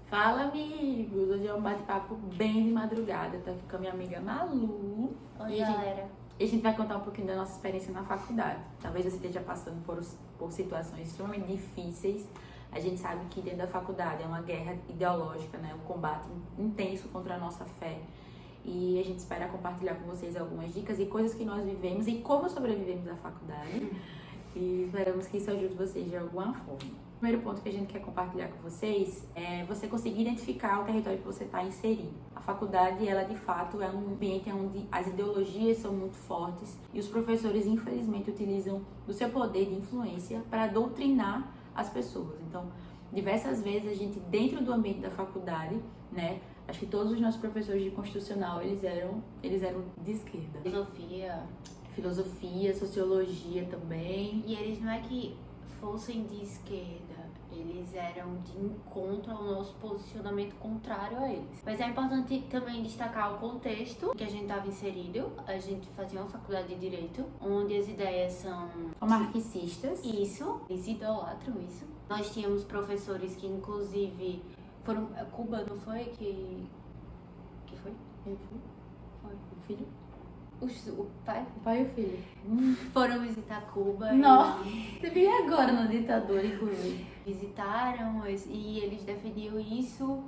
Fala, amigos! Hoje é um bate-papo bem de madrugada. Tô aqui com a minha amiga Malu. Oi, E galera. a gente vai contar um pouquinho da nossa experiência na faculdade. Talvez você esteja passando por situações extremamente difíceis. A gente sabe que dentro da faculdade é uma guerra ideológica, né? Um combate intenso contra a nossa fé. E a gente espera compartilhar com vocês algumas dicas e coisas que nós vivemos e como sobrevivemos à faculdade. E esperamos que isso ajude vocês de alguma forma. O primeiro ponto que a gente quer compartilhar com vocês é você conseguir identificar o território que você está inserido. A faculdade, ela de fato é um ambiente onde as ideologias são muito fortes e os professores, infelizmente, utilizam do seu poder de influência para doutrinar as pessoas. Então, diversas vezes a gente, dentro do ambiente da faculdade, né, acho que todos os nossos professores de constitucional, eles eram de esquerda. Filosofia, sociologia também. E eles não é que fossem de esquerda, eles eram de encontro ao nosso posicionamento contrário a eles. Mas é importante também destacar o contexto que a gente estava inserido. A gente fazia uma faculdade de Direito, onde as ideias são Marxistas. Isso, eles idolatram isso. Nós tínhamos professores que inclusive foram... Cuba, não foi? Que foi? Quem foi? Foi. O filho? O pai? O pai e o filho. Foram visitar Cuba. Nossa, você viu agora na ditadura, inclusive. Visitaram e eles defendiam isso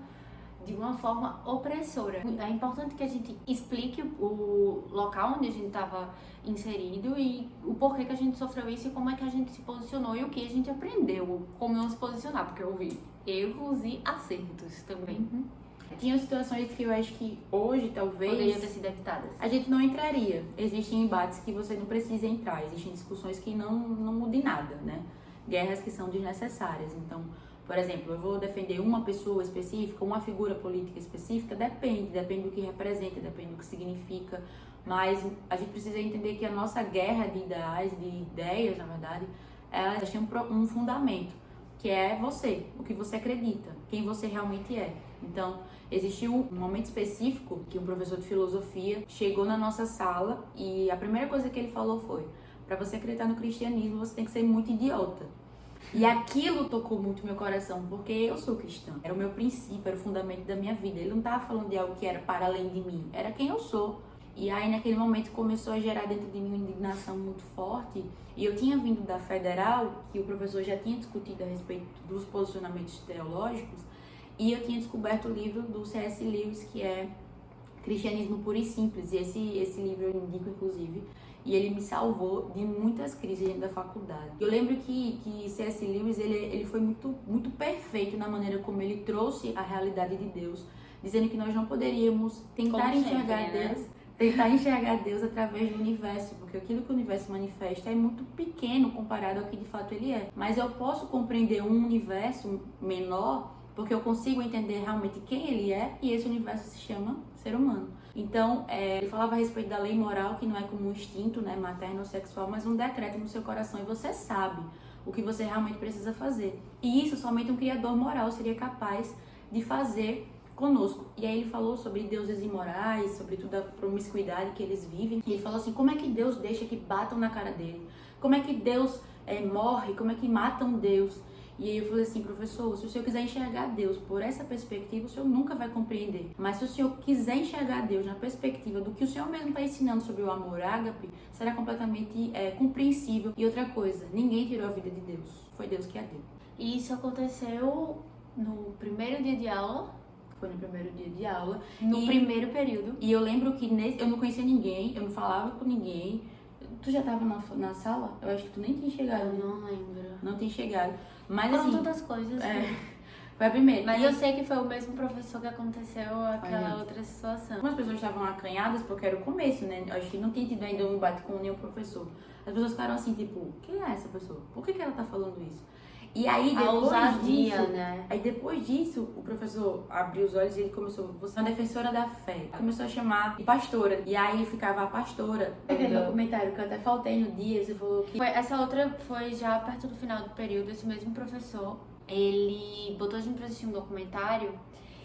de uma forma opressora. É importante que a gente explique o local onde a gente estava inserido e o porquê que a gente sofreu isso e como é que a gente se posicionou e o que a gente aprendeu, como não se posicionar, porque eu vi erros e acertos também. Tinham situações que eu acho que hoje, talvez, Poderiam ter sido evitadas. a gente não entraria. Existem embates que você não precisa entrar, existem discussões que não mudam em nada, né? Guerras que são desnecessárias. Então, por exemplo, eu vou defender uma pessoa específica, uma figura política específica, depende do que representa, depende do que significa, mas a gente precisa entender que a nossa guerra de ideais, de ideias, na verdade, elas têm um fundamento, que é você, o que você acredita, quem você realmente é. Então, existiu um momento específico que um professor de filosofia chegou na nossa sala e a primeira coisa que ele falou foi: para você acreditar no cristianismo, você tem que ser muito idiota. E aquilo tocou muito meu coração, porque eu sou cristã. Era o meu princípio, era o fundamento da minha vida. Ele não estava falando de algo que era para além de mim, era quem eu sou. E aí, naquele momento, começou a gerar dentro de mim uma indignação muito forte. E eu tinha vindo da federal, que o professor já tinha discutido a respeito dos posicionamentos teológicos, e eu tinha descoberto o livro do C.S. Lewis, que é Cristianismo Puro e Simples. E esse livro eu indico, inclusive, e ele me salvou de muitas crises dentro da faculdade. Eu lembro que C.S. Lewis, ele foi muito perfeito na maneira como ele trouxe a realidade de Deus, dizendo que nós não poderíamos tentar enxergar Deus através do universo, porque aquilo que o universo manifesta é muito pequeno comparado ao que de fato ele é. Mas eu posso compreender um universo menor porque eu consigo entender realmente quem ele é, e esse universo se chama ser humano. Então, ele falava a respeito da lei moral, que não é como um instinto, né, materno ou sexual, mas um decreto no seu coração, e você sabe o que você realmente precisa fazer. E isso somente um criador moral seria capaz de fazer conosco. E aí ele falou sobre deuses imorais, sobre toda a promiscuidade que eles vivem. E ele falou assim: como é que Deus deixa que batam na cara dele? Como é que Deus morre? Como é que matam Deus? E aí eu falei assim: professor, se o senhor quiser enxergar Deus por essa perspectiva, o senhor nunca vai compreender. Mas se o senhor quiser enxergar Deus na perspectiva do que o senhor mesmo está ensinando sobre o amor ágape, será completamente compreensível. E outra coisa, ninguém tirou a vida de Deus, foi Deus que a deu. E isso aconteceu no primeiro dia de aula. Foi no primeiro dia de aula. No primeiro período. E eu lembro que eu não conhecia ninguém, eu não falava com ninguém. Tu já tava na sala? Eu acho que tu nem tinha chegado. Eu não lembro. Não tinha chegado. Mas Foram assim, tantas coisas. foi a primeira. Mas eu sei que foi o mesmo professor que aconteceu aquela outra situação. Algumas pessoas estavam acanhadas porque era o começo, né? Eu acho que não tinha tido ainda um embate com nenhum professor. As pessoas ficaram assim, tipo: quem é essa pessoa? Por que ela tá falando isso? E aí depois disso, o professor abriu os olhos e ele começou: você é uma defensora da fé. Começou a chamar de pastora. E aí ficava a pastora. No documentário que eu até faltei no dia, você falou que... Essa outra foi já perto do final do período. Esse mesmo professor, ele botou a gente pra assistir um documentário.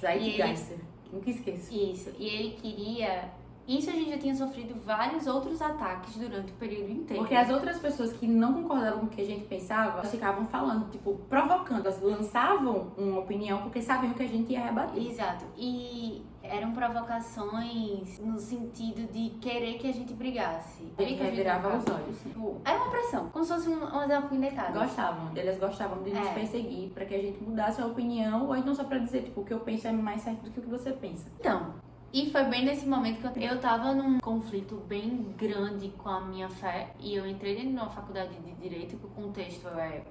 Zeitgeist. Nunca esqueço. Isso. E ele queria Isso a gente já tinha sofrido vários outros ataques durante o período inteiro. Porque as outras pessoas que não concordavam com o que a gente pensava, elas ficavam falando, tipo, provocando. Elas lançavam uma opinião porque sabiam que a gente ia rebater. Exato. E eram provocações no sentido de querer que a gente brigasse. Ele revirava os olhos, sim. Tipo, era uma pressão, como se fosse umas alfinetadas. Eles gostavam de nos perseguir pra que a gente mudasse a opinião, ou então só pra dizer, tipo, o que eu penso é mais certo do que o que você pensa. Então, e foi bem nesse momento que eu tava num conflito bem grande com a minha fé, e eu entrei dentro de uma faculdade de Direito, que o contexto é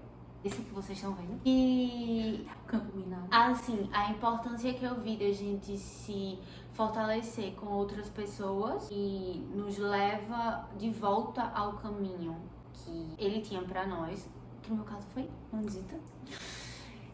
esse que vocês estão vendo. E, Campo minado. assim, a importância que eu vi da gente se fortalecer com outras pessoas e nos leva de volta ao caminho que ele tinha pra nós, que no meu caso foi Andita.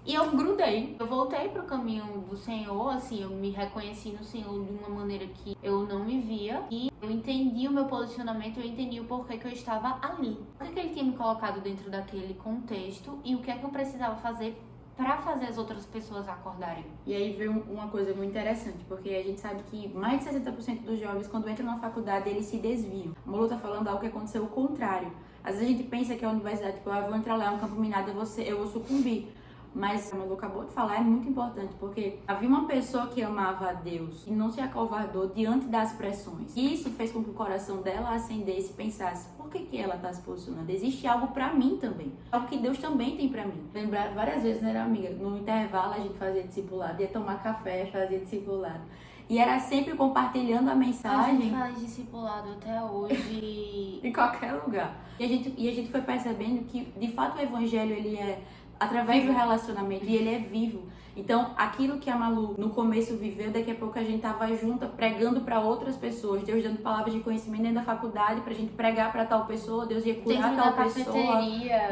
E eu grudei, eu voltei pro caminho do Senhor, assim, eu me reconheci no Senhor de uma maneira que eu não me via. E eu entendi o meu posicionamento, eu entendi o porquê que eu estava ali. Por que ele tinha me colocado dentro daquele contexto e o que é que eu precisava fazer pra fazer as outras pessoas acordarem. E aí veio uma coisa muito interessante, porque a gente sabe que mais de 60% dos jovens, quando entram na faculdade, eles se desviam. A Molu tá falando algo que aconteceu o contrário. Às vezes a gente pensa que a universidade, tipo, eu vou entrar lá, é um campo minado, eu vou sucumbir. Mas, como a Lu acabou de falar, é muito importante, porque havia uma pessoa que amava a Deus e não se acovardou diante das pressões. E isso fez com que o coração dela acendesse e pensasse, por que ela está se posicionando? Existe algo pra mim também, algo que Deus também tem pra mim. Lembrar várias vezes, né, amiga? No intervalo a gente fazia discipulado, ia tomar café, fazia discipulado. E era sempre compartilhando a mensagem. A gente faz discipulado até hoje. Em qualquer lugar. E a gente foi percebendo que, de fato, o evangelho, ele é através do relacionamento e ele é vivo. Então, aquilo que a Malu no começo viveu, daqui a pouco a gente tava junta pregando para outras pessoas, Deus dando palavras de conhecimento dentro da faculdade pra gente pregar para tal pessoa, Deus ia curar tal pessoa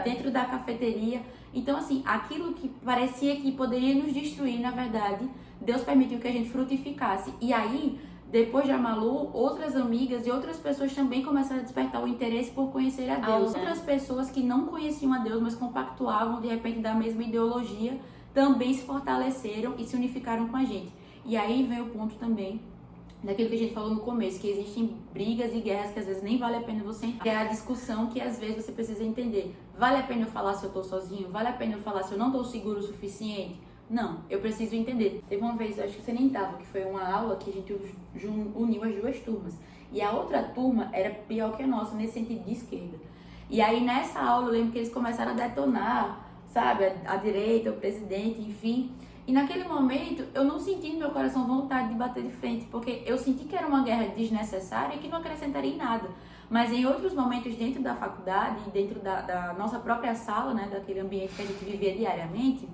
dentro da cafeteria. Então, assim, aquilo que parecia que poderia nos destruir, na verdade, Deus permitiu que a gente frutificasse. E aí, depois de Malu, outras amigas e outras pessoas também começaram a despertar o interesse por conhecer a Deus. Outras pessoas que não conheciam a Deus, mas compactuavam de repente da mesma ideologia, também se fortaleceram e se unificaram com a gente. E aí vem o ponto também daquilo que a gente falou no começo, que existem brigas e guerras que às vezes nem vale a pena você entrar. É a discussão que às vezes você precisa entender. Vale a pena eu falar se eu tô sozinho? Vale a pena eu falar se eu não tô seguro o suficiente? Não, eu preciso entender. Teve uma vez, acho que você nem tava, que foi uma aula que a gente uniu as duas turmas. E a outra turma era pior que a nossa, nesse sentido de esquerda. E aí nessa aula eu lembro que eles começaram a detonar, sabe, a direita, o presidente, enfim. E naquele momento eu não senti no meu coração vontade de bater de frente, porque eu senti que era uma guerra desnecessária e que não acrescentaria em nada. Mas em outros momentos dentro da faculdade, dentro da nossa própria sala, né, daquele ambiente que a gente vivia diariamente,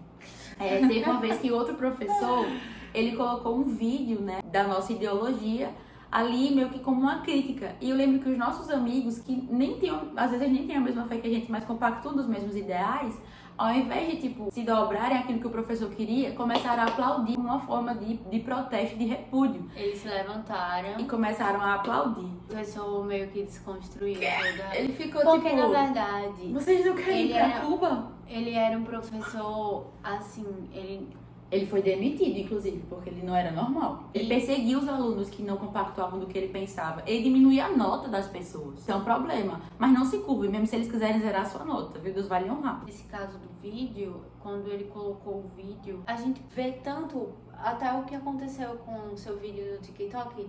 teve uma vez que outro professor, ele colocou um vídeo, né, da nossa ideologia ali meio que como uma crítica. E eu lembro que os nossos amigos, que nem tinham, às vezes nem têm a mesma fé que a gente, mas compactuam dos mesmos ideais, ao invés de, tipo, se dobrarem aquilo que o professor queria, começaram a aplaudir uma forma de protesto, de repúdio. Eles se levantaram e começaram a aplaudir. O professor meio que desconstruiu toda... Ele ficou porque, tipo... na verdade... Vocês não querem ir pra Cuba? Ele era um professor, assim, Ele foi demitido, inclusive, porque ele não era normal. Ele perseguia os alunos que não compactuavam do que ele pensava. Ele diminuía a nota das pessoas. Isso é um problema. Mas não se curve, mesmo se eles quiserem zerar a sua nota, viu? Deus vai lhe honrar. Nesse caso do vídeo, quando ele colocou o vídeo, a gente vê tanto... Até o que aconteceu com o seu vídeo no TikTok,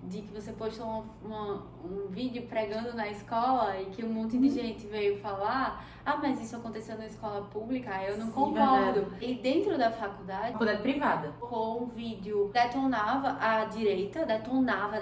de que você postou um vídeo pregando na escola e que um monte de gente veio falar, mas isso aconteceu na escola pública, eu não concordo. Verdade. E dentro da faculdade privada, colocou um vídeo, detonava a direita, detonava,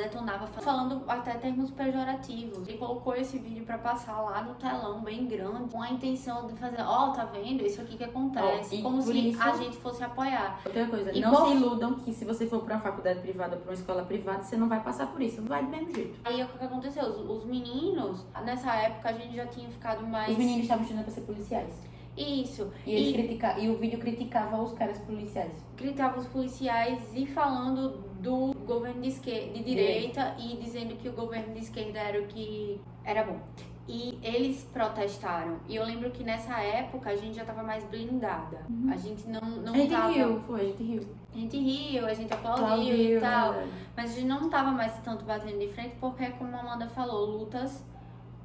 falando até termos pejorativos. Ele colocou esse vídeo pra passar lá no telão, bem grande, com a intenção de fazer, tá vendo? Isso aqui que acontece, como se a gente fosse apoiar. Outra coisa, não se iludam que se você for pra uma faculdade privada, pra uma escola privada, você não vai passar por isso, vai do mesmo jeito. Aí o que aconteceu? Os meninos, nessa época a gente já tinha ficado mais... Os meninos estavam estudando pra ser policiais. Isso. E o vídeo criticava os caras policiais. Criticava os policiais e falando do governo de direita e dizendo que o governo de esquerda era o que era bom. E eles protestaram. E eu lembro que nessa época a gente já tava mais blindada. A gente não A gente tava... riu, foi, a gente riu. A gente riu, a gente aplaudiu e tal. verdade. Mas a gente não tava mais tanto batendo de frente porque, como a Amanda falou, lutas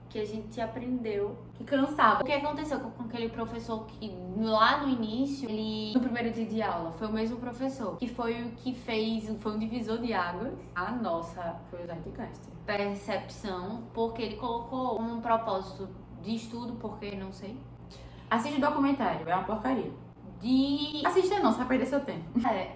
que a gente aprendeu. Que cansava. O que aconteceu com aquele professor que lá no início, ele, no primeiro dia de aula, foi o mesmo professor, que foi o que fez, foi um divisor de águas, a nossa Foi o Zeitgeist. percepção, porque ele colocou um propósito de estudo, porque não sei, Assiste o documentário, é uma porcaria. Assista não, você vai perder seu tempo.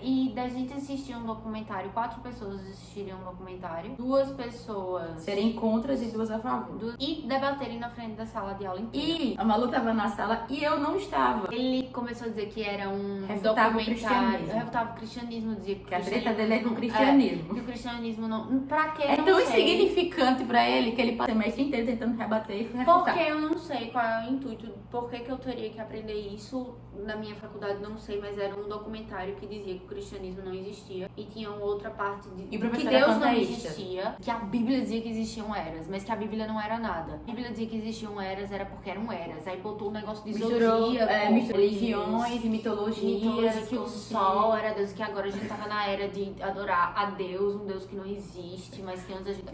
E da gente assistir um documentário, 4 pessoas assistiriam um documentário, 2 pessoas Serem contras e 2 a favor. e debaterem na frente da sala de aula inteira. E a Malu tava na sala e eu não estava. Ele começou a dizer que era um Refutava o documentário, cristianismo. refutava o cristianismo, dizia que Que a treta dele é com o cristianismo. que o cristianismo não... Pra que É eu tão não sei. insignificante pra ele que ele passa o semestre inteiro tentando rebater e refutar. Porque eu não sei qual é o intuito, por que eu teria que aprender isso na minha faculdade, não sei, mas era um documentário que dizia que o cristianismo não existia e tinha uma outra parte de E o que professor é Deus não panteísta. existia, que a Bíblia dizia que existiam eras, mas que a Bíblia não era nada. A Bíblia dizia que existiam eras, era porque eram eras. Aí botou um negócio de Misturou zodíaco, religiões e mitologias. que o sol era Deus, que agora a gente tava na era de adorar a Deus, um Deus que não existe, mas que antes a gente...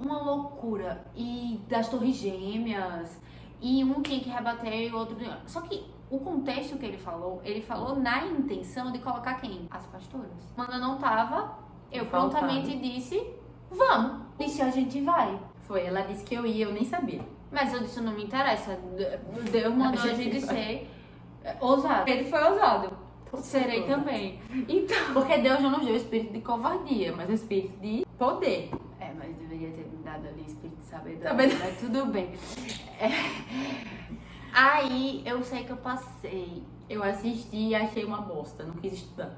Uma loucura. E das torres gêmeas, e um tinha que rebater e o outro... Só que o contexto que ele falou na intenção de colocar quem? As pastoras. Quando eu não tava, eu Faltava. prontamente disse, vamos. Disse, a gente vai. Foi, ela disse que eu ia, eu nem sabia. Mas eu disse, não me interessa. Deus mandou a gente vai. ser ousado. Ele foi ousado. Serei ousado. também. Então... Porque Deus não nos deu o espírito de covardia, mas o espírito de poder. mas deveria ter me dado ali espírito de sabedoria. Sabedoria. Mas tudo bem. Aí eu sei que eu passei. Eu assisti e achei uma bosta, não quis estudar.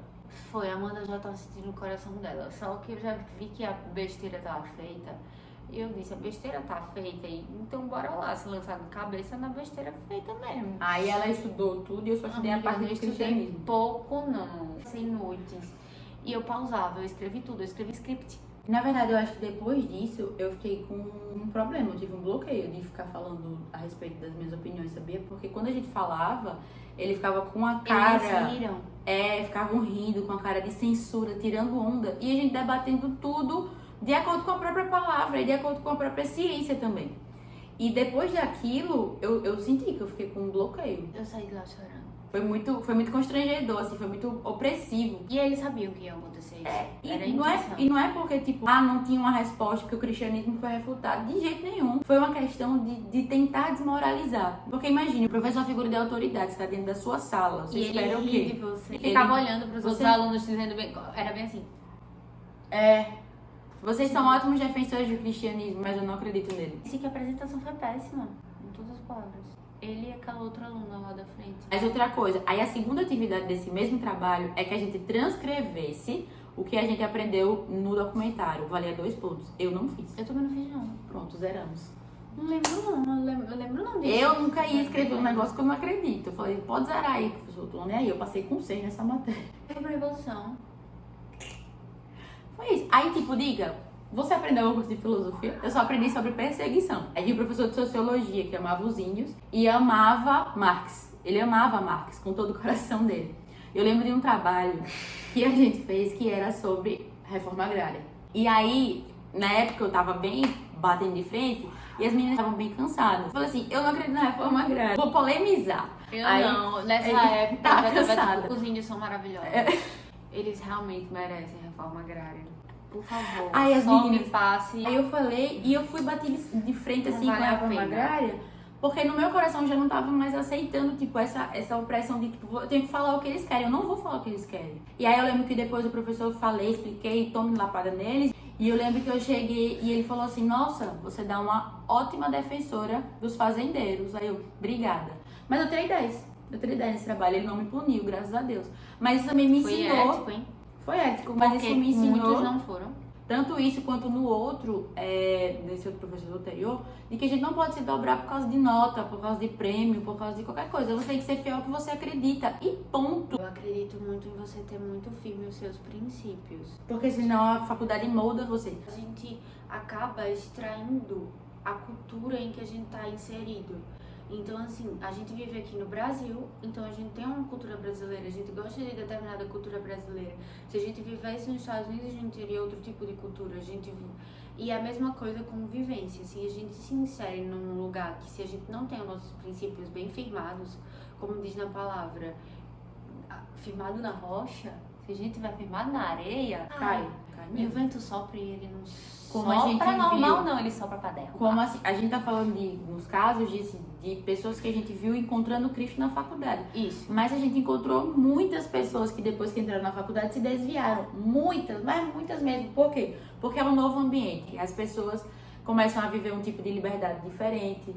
Foi, a Amanda já tava sentindo o coração dela. Só que eu já vi que a besteira tava feita. E eu disse, a besteira tá feita, então bora lá se lançar na cabeça na besteira feita mesmo. Aí ela estudou tudo e eu só estudei a Amiga, parte eu do estudei cristianismo. pouco não, sem noites. E eu pausava, eu escrevi tudo, eu escrevi script. Na verdade, eu acho que depois disso, eu fiquei com um problema, eu tive um bloqueio de ficar falando a respeito das minhas opiniões, sabia? Porque quando a gente falava, ele ficava com a cara... Eles riram. Ficavam rindo, com a cara de censura, tirando onda. E a gente debatendo tudo de acordo com a própria palavra e de acordo com a própria ciência também. E depois daquilo, eu senti que eu fiquei com um bloqueio. Eu saí de lá chorando. Foi muito constrangedor, assim, foi muito opressivo. E eles sabiam que ia acontecer isso. Era a intenção. E não é porque, tipo, não tinha uma resposta que o cristianismo foi refutado. De jeito nenhum. Foi uma questão de tentar desmoralizar. Porque imagine, o professor é uma figura de autoridade, você está dentro da sua sala. Você E espera ele o ri quê? de você. Ele- Ficava olhando pros outros você- alunos dizendo bem... Era bem assim. Vocês são ótimos defensores do cristianismo, mas eu não acredito nele. Disse que a apresentação foi péssima. Com todas as palavras. Ele e aquela outra aluna lá da frente. Mas outra coisa, aí a segunda atividade desse mesmo trabalho é que a gente transcrevesse o que a gente aprendeu no documentário. Valia 2 pontos. Eu não fiz. Eu também não fiz não. Pronto, zeramos. Não lembro não. Eu lembro não disso. Eu nunca ia escrever um negócio que eu não acredito. Eu falei, pode zerar aí, professor. Tô nem aí. Eu passei com 6 nessa matéria. Sobre evolução. Foi isso. Aí, tipo, diga, você aprendeu algum curso de filosofia? Eu só aprendi sobre perseguição. Aí tinha um professor de sociologia que amava os índios e amava Marx. Ele amava Marx com todo o coração dele. Eu lembro de um trabalho que a gente fez que era sobre reforma agrária. E aí, na época, eu tava bem batendo de frente e as meninas estavam bem cansadas. Eu falei assim, eu não acredito na reforma agrária. Vou polemizar. Eu Aí, não. Nessa aí, época, tava eu tava, cansada. tipo, os índios são maravilhosos. Eles realmente merecem reforma agrária. Por favor, Aí as só meninas- me passe. Aí eu falei, e eu fui bater de frente assim Não com vale a a reforma pena. agrária, porque no meu coração já não tava mais aceitando, tipo, essa opressão de, tipo, eu tenho que falar o que eles querem, eu não vou falar o que eles querem. E aí eu lembro que depois o professor expliquei, tome lapada neles, e eu lembro que eu cheguei e ele falou assim, nossa, você dá uma ótima defensora dos fazendeiros. Aí eu, obrigada. Mas eu tirei 10. Eu tirei 10 nesse trabalho, ele não me puniu, graças a Deus. Mas isso também me Foi ensinou. ético, hein? Foi ético, mas Porque isso me ensinou. muitos não foram. Tanto isso quanto no outro, desse outro professor anterior, de que a gente não pode se dobrar por causa de nota, por causa de prêmio, por causa de qualquer coisa. Você tem que ser fiel ao que você acredita. E ponto. Eu acredito muito em você ter muito firme os seus princípios. Porque senão a faculdade molda você. A gente acaba extraindo a cultura em que a gente tá inserido. Então, assim, a gente vive aqui no Brasil, então a gente tem uma cultura brasileira, a gente gosta de determinada cultura brasileira. Se a gente vivesse nos Estados Unidos, a gente teria outro tipo de cultura. E a mesma coisa com vivência. Se a gente se insere num lugar que, se a gente não tem os nossos princípios bem firmados, como diz na palavra, firmado na rocha, se a gente tiver firmado na areia, Cai e o mesmo. vento sopra e ele não Como a gente sopra normal, viu. não, ele sopra pra derrubar. Como assim, a gente tá falando nos casos de pessoas que a gente viu encontrando Cristo na faculdade. Isso. Mas a gente encontrou muitas pessoas que depois que entraram na faculdade se desviaram. Muitas, mas muitas mesmo. Por quê? Porque é um novo ambiente. As pessoas começam a viver um tipo de liberdade diferente,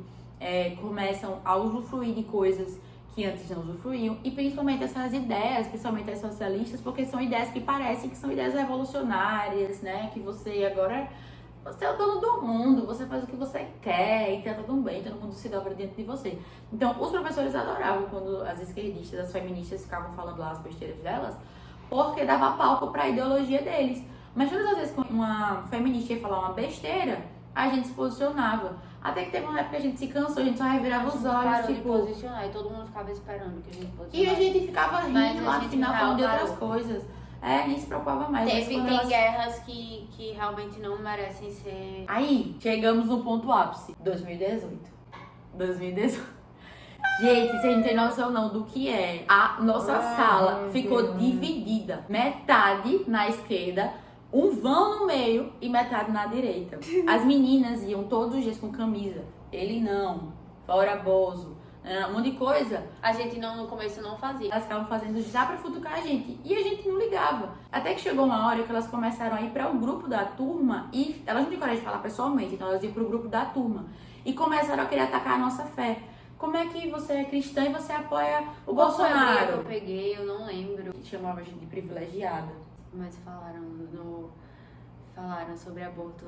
começam a usufruir de coisas que antes não usufruíam, e principalmente essas ideias, principalmente as socialistas, porque são ideias que parecem que são ideias revolucionárias, né? Que você agora, você é o dono do mundo, você faz o que você quer e tá tudo bem, todo mundo se dobra dentro de você. Então, os professores adoravam quando as esquerdistas, as feministas ficavam falando lá as besteiras delas, porque dava palco pra ideologia deles. Mas todas as vezes que uma feminista ia falar uma besteira, a gente se posicionava. Até que teve uma época que a gente se cansou, a gente só revirava os olhos, parou de tipo... posicionar e todo mundo ficava esperando que a gente E posicionasse. a gente ficava rindo Mas a lá no gente final real falando de outras parou. coisas. Nem se preocupava mais. Mas Tem quando elas- guerras que realmente não merecem ser... Aí, chegamos no ponto ápice. 2018. 2018. Gente, vocês não tem noção não do que é. A nossa sala ficou dividida. Metade na esquerda, um vão no meio e metade na direita. As meninas iam todos os dias com camisa. Ele não. Fora Bozo. Um monte de coisa. A gente no começo não fazia. Elas ficavam fazendo já pra futucar a gente. E a gente não ligava. Até que chegou uma hora que elas começaram a ir para o grupo da turma. E elas não tinham coragem de falar pessoalmente. Então elas iam pro grupo da turma. E começaram a querer atacar a nossa fé. Como é que você é cristã e você apoia o Qual foi a briga que eu Bolsonaro? peguei? Eu não lembro. Chamava a gente de privilegiada. Mas falaram sobre aborto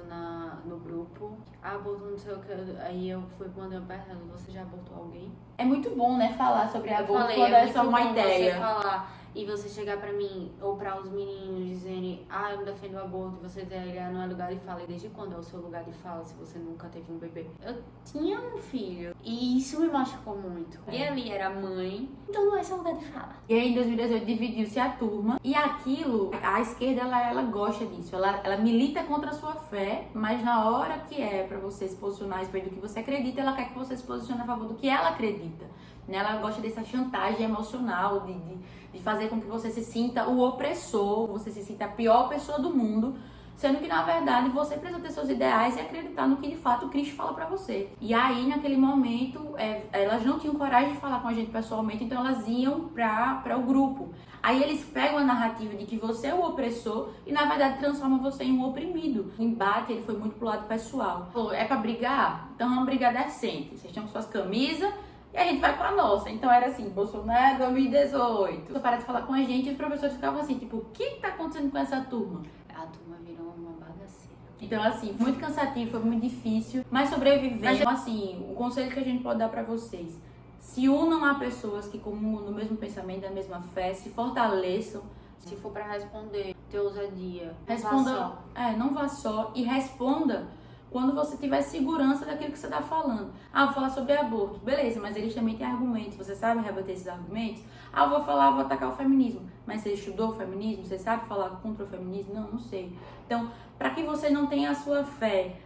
no grupo. Aborto não sei o que. Aí eu fui mandando perguntando, você já abortou alguém? É muito bom, né, falar sobre Eu aborto falei, quando é muito só uma bom ideia. Você falar e você chegar pra mim ou pra os meninos dizerem, eu não defendo o aborto, você dizer, não é lugar de fala. E desde quando é o seu lugar de fala se você nunca teve um bebê? Eu tinha um filho e isso me machucou muito. E ali era mãe, então não é seu lugar de fala. E aí em 2018 dividiu-se a turma. E aquilo, a esquerda, ela gosta disso. Ela milita contra a sua fé, mas na hora que é pra você se posicionar a respeito do que você acredita, ela quer que você se posicione a favor do que ela acredita. Né? Ela gosta dessa chantagem emocional, de fazer com que você se sinta o opressor, você se sinta a pior pessoa do mundo, sendo que na verdade você precisa ter seus ideais e acreditar no que de fato Cristo fala pra você. E aí naquele momento elas não tinham coragem de falar com a gente pessoalmente, então elas iam para o grupo. Aí eles pegam a narrativa de que você é o opressor e na verdade transformam você em um oprimido. O embate ele foi muito pro lado pessoal. Falou, é pra brigar? Então vamos brigar decente. Vocês estão com suas camisas e a gente vai com a nossa. Então era assim, Bolsonaro 2018. Eu parei de falar com a gente e os professores ficavam assim, tipo, o que tá acontecendo com essa turma? A turma virou uma bagaceira. Então, assim, foi muito cansativo, foi muito difícil, mas sobrevivendo. Então, assim, o conselho que a gente pode dar pra vocês: se unam a pessoas que comungam no mesmo pensamento, da mesma fé, se fortaleçam. Se for pra responder, ter ousadia. Responda, não vá só e responda quando você tiver segurança daquilo que você tá falando. Vou falar sobre aborto. Beleza, mas eles também têm argumentos. Você sabe rebater esses argumentos? Vou atacar o feminismo. Mas você estudou o feminismo? Você sabe falar contra o feminismo? Não sei. Então, para que você não tenha a sua fé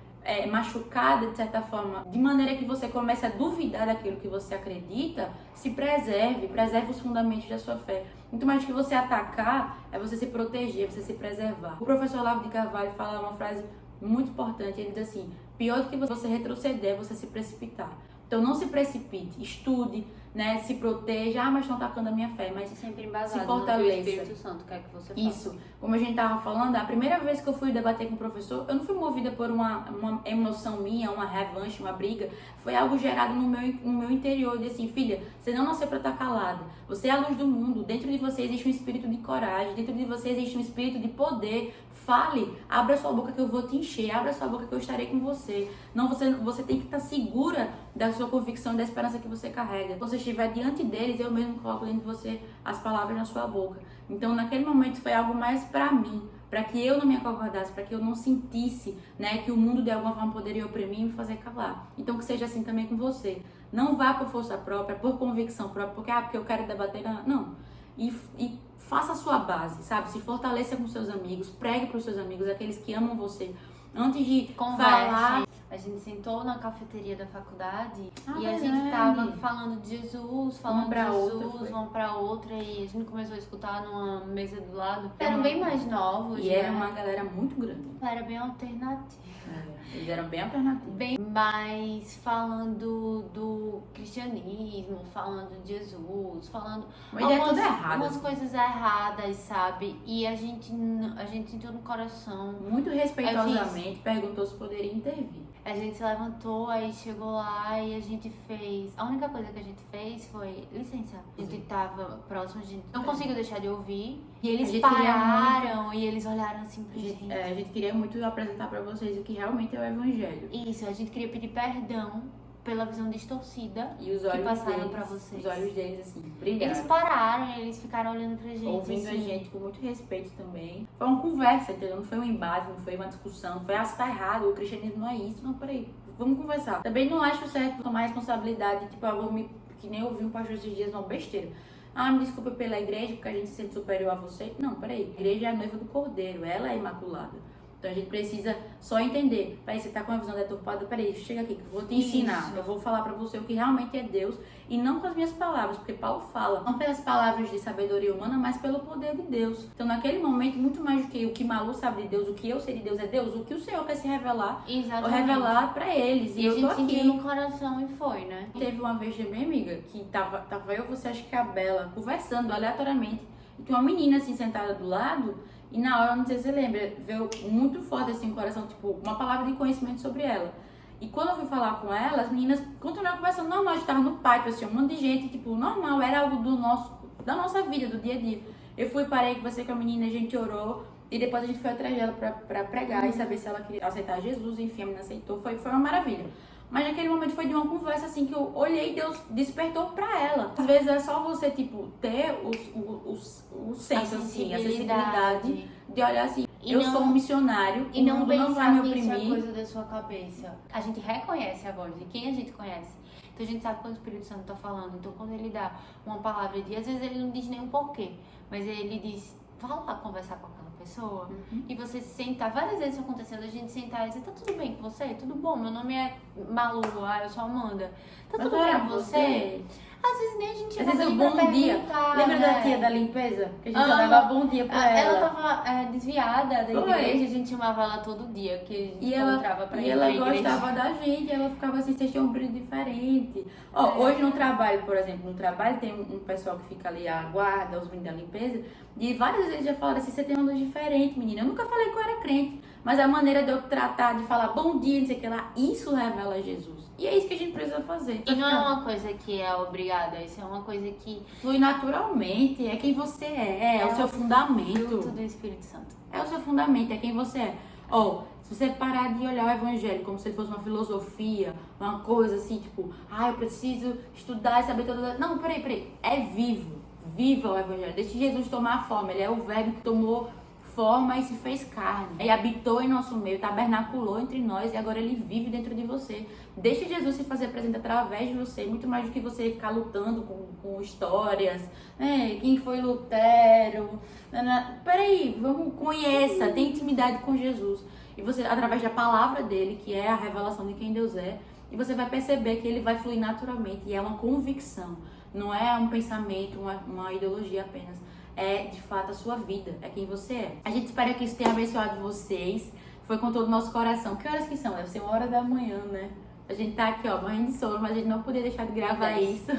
machucada, de certa forma, de maneira que você comece a duvidar daquilo que você acredita, se preserve os fundamentos da sua fé. Muito mais do que você atacar, é você se proteger, você se preservar. O professor Olavo de Carvalho fala uma frase muito importante, ele diz assim: pior do que você retroceder é você se precipitar. Então não se precipite, estude, né, se proteja. Mas estão atacando a minha fé, mas sempre embasado se fortaleça. No que o Espírito Santo quer que você faça. Isso, como a gente tava falando, a primeira vez que eu fui debater com o professor, eu não fui movida por uma emoção minha, uma revanche, uma briga. Foi algo gerado no meu interior, de assim, filha, você não nasceu pra estar calada. Você é a luz do mundo, dentro de você existe um espírito de coragem, dentro de você existe um espírito de poder. fale, abra sua boca que eu vou te encher, abra sua boca que eu estarei com você. Não, você tem que estar segura da sua convicção e da esperança que você carrega. Se você estiver diante deles, eu mesmo coloco dentro de você as palavras na sua boca. Então, naquele momento foi algo mais pra mim, para que eu não me acovardasse, para que eu não sentisse, né, que o mundo de alguma forma poderia oprimir e me fazer calar. Então que seja assim também com você. Não vá por força própria, por convicção própria, porque eu quero debater, não. E faça a sua base, sabe? Se fortaleça com seus amigos, pregue para os seus amigos, aqueles que amam você. Antes de falar... A gente sentou na cafeteria da faculdade e a verdade. gente tava falando de Jesus, falando Uma pra de outra, Jesus, foi. uma pra outra, e a gente começou a escutar numa mesa do lado. Eram bem mais novos, E né? era uma galera muito grande. Era bem alternativo. Eles eram bem alternativos. Bem mais falando do cristianismo, falando de Jesus, falando Uma ideia tudo errada. umas coisas erradas, sabe? E a gente sentiu no coração. Muito respeitosamente perguntou se poderia intervir. A gente se levantou, aí chegou lá e a gente fez. A única coisa que a gente fez foi licença. A gente tava próximo, a gente não conseguiu deixar de ouvir. E A eles gente queria pararam e eles olharam assim pra gente. A gente queria muito apresentar pra vocês o que realmente é o Evangelho. Isso, a gente queria pedir perdão pela visão distorcida E os que olhos passaram deles, pra vocês. os olhos deles, assim, brilharam. Eles pararam e eles ficaram olhando pra gente. Ouvindo assim. a gente com muito respeito também. Foi uma conversa, entendeu? Não foi um embate, não foi uma discussão. Não foi, você tá errado, o cristianismo não é isso. Não, peraí, vamos conversar. Também não acho certo tomar responsabilidade, tipo, eu vou me... Que nem eu ouvi um pastor esses dias, uma besteira. Ah, me desculpa pela igreja, porque a gente se sente superior a você. Não, peraí, a igreja é a noiva do Cordeiro, ela é imaculada. Então a gente precisa só entender. Peraí, você tá com a visão deturpada, peraí, chega aqui que eu vou te ensinar. Isso. Eu vou falar pra você o que realmente é Deus e não com as minhas palavras, porque Paulo fala, não pelas palavras de sabedoria humana, mas pelo poder de Deus. Então naquele momento, muito mais do que o que Malu sabe de Deus, o que eu sei de Deus é Deus, o que o Senhor quer se revelar, Exatamente. ou revelar pra eles. E E a eu tô gente aqui. sentiu no coração e foi, né? Teve uma vez também, amiga, que tava eu, você, acho que a Bela, conversando aleatoriamente, e tinha uma menina assim sentada do lado, e na hora, não sei se você lembra, veio muito forte assim o coração, tipo, uma palavra de conhecimento sobre ela. E quando eu fui falar com ela, as meninas continuaram conversando normal, a gente tava no pátio, assim, um monte de gente, tipo, normal, era algo da nossa vida, do dia a dia. Eu fui, parei, conversei com a menina, a gente orou, e depois a gente foi atrás dela pra pregar e saber se ela queria aceitar Jesus, enfim, a menina aceitou, foi uma maravilha. Mas naquele momento foi de uma conversa assim que eu olhei e Deus despertou pra ela. Às vezes é só você, tipo, ter o senso, assim, a sensibilidade de olhar assim, E eu não- sou um missionário, E o não mundo não vai pensar me que isso é oprimir. coisa da sua cabeça. A gente reconhece a voz de quem a gente conhece. Então a gente sabe quando o Espírito Santo tá falando. Então quando ele dá uma palavra de... Às vezes ele não diz nem o porquê. Mas ele diz, vá lá conversar com aquela pessoa. E você se sentar. Várias vezes isso acontecendo, a gente sentar e dizer, tá tudo bem com você? Tudo bom? Meu nome é Malu, eu sou Amanda. Tá tudo bem com você? Às vezes nem a gente Às chama vezes o alguém pra bom dia. perguntar, Lembra né? da tia da limpeza? Que a gente só Ah, dava bom dia pra ela. Ela tava desviada da Foi. igreja, a gente chamava ela todo dia, que a gente E ela, encontrava pra e ir ela pra igreja. gostava da gente, ela ficava assim, vocês tinham um brilho diferente. Ó, hoje no trabalho, por exemplo, no trabalho tem um pessoal que fica ali, aguarda os meninos da limpeza, e várias vezes já falaram assim, você tem uma luz diferente, menina. Eu nunca falei que eu era crente, mas a maneira de eu tratar, de falar bom dia, não sei o que lá, isso revela Jesus. E é isso que a gente precisa fazer. E não é uma coisa que é obrigada, isso é uma coisa que Flui naturalmente, é quem você é o seu fundamento. fruto do Espírito Santo. É o seu fundamento, é quem você é. Ó, se você parar de olhar o evangelho como se fosse uma filosofia, uma coisa assim, tipo, eu preciso estudar e saber toda... Não, peraí. É vivo. Viva o evangelho. Deixe Jesus tomar forma. Ele é o verbo que tomou forma e se fez carne. E habitou em nosso meio, tabernaculou entre nós e agora ele vive dentro de você. Deixe Jesus se fazer presente através de você, muito mais do que você ficar lutando com histórias, né? Quem foi Lutero? Peraí, conheça, tenha intimidade com Jesus. E você, através da palavra dele, que é a revelação de quem Deus é, e você vai perceber que ele vai fluir naturalmente. E é uma convicção, não é um pensamento, uma ideologia apenas. É, de fato, a sua vida, é quem você é. A gente espera que isso tenha abençoado vocês. Foi com todo o nosso coração. Que horas que são? Deve ser 1h da manhã, né? A gente tá aqui, ó, morrendo de sono, mas a gente não podia deixar de gravar isso.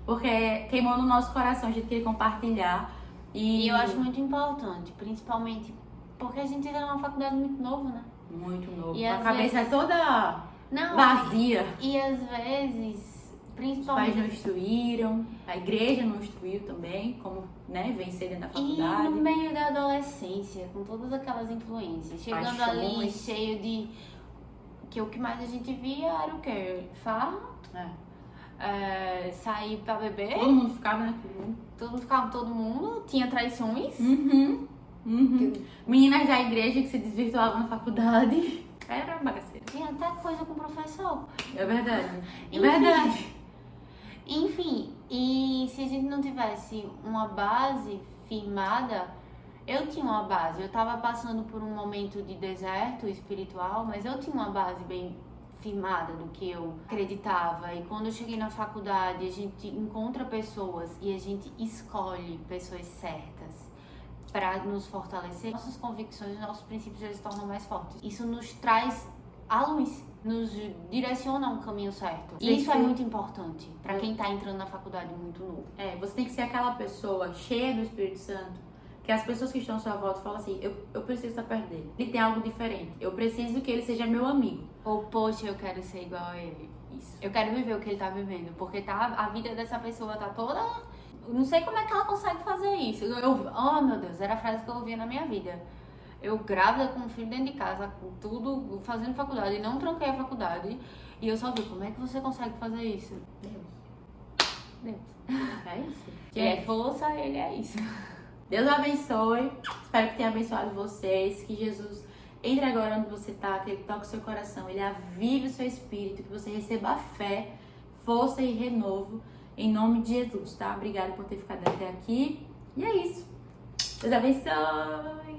Porque queimou no nosso coração, a gente queria compartilhar. E eu acho muito importante, principalmente porque a gente ainda é uma faculdade muito nova, né? Muito novo. E A às cabeça vezes- toda Não, vazia. E às vezes, Os principalmente. pais não instruíram, a igreja não instruiu também, como, né, vencer dentro da faculdade. E no meio da adolescência, com todas aquelas influências, chegando ali Paixões. cheio de. Que o que mais a gente via era o quê? Farra, sair pra beber, Todo mundo ficava naquilo. todo mundo, tinha traições. Uhum. Meninas da igreja que se desvirtuavam na faculdade. Era bagaceira. Tinha até coisa com o professor. É verdade. É Enfim. verdade. Enfim, e se a gente não tivesse uma base firmada, eu tinha uma base. Eu tava passando por um momento de deserto espiritual, mas eu tinha uma base bem firmada do que eu acreditava. E quando eu cheguei na faculdade, a gente encontra pessoas e a gente escolhe pessoas certas para nos fortalecer. Nossas convicções, nossos princípios, eles se tornam mais fortes. Isso nos traz a luz, nos direciona a um caminho certo. E isso é muito importante para quem tá entrando na faculdade muito novo. Você tem que ser aquela pessoa cheia do Espírito Santo, que as pessoas que estão à sua volta falam assim, eu preciso estar perto dele. Ele tem algo diferente. Eu preciso que ele seja meu amigo. Ou, poxa, eu quero ser igual a ele. Isso. Eu quero viver o que ele tá vivendo, porque a vida dessa pessoa tá toda... Eu não sei como é que ela consegue fazer isso. Oh, meu Deus, era a frase que eu ouvia na minha vida. Eu grávida com um filho dentro de casa, com tudo, fazendo faculdade, e não tranquei a faculdade. E eu só vi, como é que você consegue fazer isso? Deus. É isso. Ele é força, ele é isso. Deus abençoe. Espero que tenha abençoado vocês. Que Jesus entre agora onde você está, que Ele toque o seu coração, Ele avive o seu espírito, que você receba fé, força e renovo em nome de Jesus, tá? Obrigada por ter ficado até aqui. E é isso. Deus abençoe.